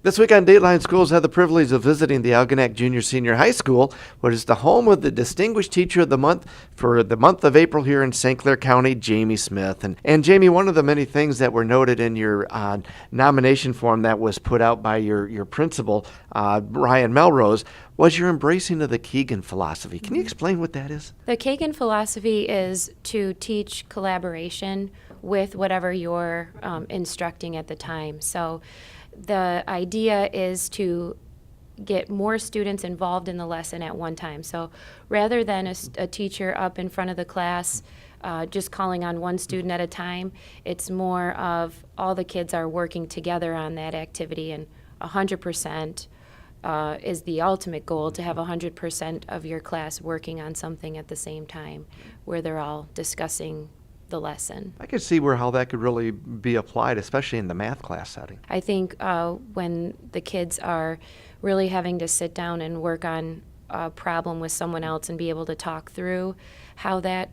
This week on Dateline Schools, I had the privilege of visiting the Algonac Junior Senior High School, which is the home of the Distinguished Teacher of the Month for the month of April here in St. Clair County, Jamie Smith. And Jamie, one of the many things that were noted in your nomination form that was put out by your principal, Ryan Melrose, was your embracing of the Keegan Philosophy. Can you explain what that is? The Kagan Philosophy is to teach collaboration with whatever you're instructing at the time. So the idea is to get more students involved in the lesson at one time. So rather than a teacher up in front of the class just calling on one student at a time, it's more of all the kids are working together on that activity, and 100% is the ultimate goal, to have 100% of your class working on something at the same time where they're all discussing the lesson. I could see how that could really be applied, especially in the math class setting. I think when the kids are really having to sit down and work on a problem with someone else and be able to talk through how that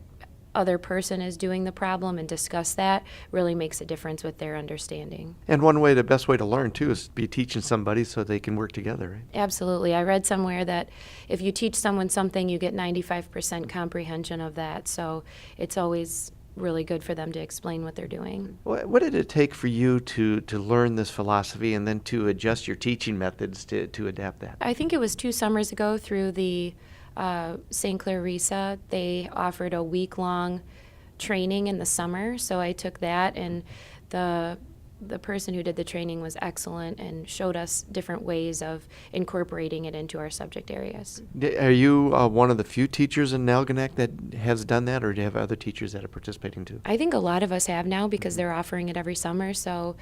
other person is doing the problem and discuss that, really makes a difference with their understanding. And the best way to learn too is be teaching somebody so they can work together, right? Absolutely. I read somewhere that if you teach someone something, you get 95% comprehension of that. So it's always really good for them to explain what they're doing. What did it take for you to learn this philosophy and then to adjust your teaching methods to adapt that? I think it was 2 summers ago through the Clair ISA. They offered a week-long training in the summer, so I took that, and the person who did the training was excellent and showed us different ways of incorporating it into our subject areas. Are you one of the few teachers in Algonac that has done that, or do you have other teachers that are participating too? I think a lot of us have now because they're offering it every summer, so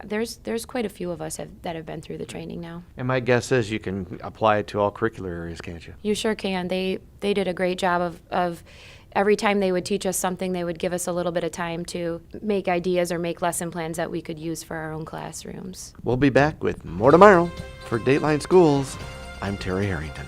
there's quite a few of us that have been through the training now. And my guess is you can apply it to all curricular areas, can't you? You sure can. They did a great job of every time they would teach us something, they would give us a little bit of time to make ideas or make lesson plans that we could use for our own classrooms. We'll be back with more tomorrow. For Dateline Schools, I'm Terry Harrington.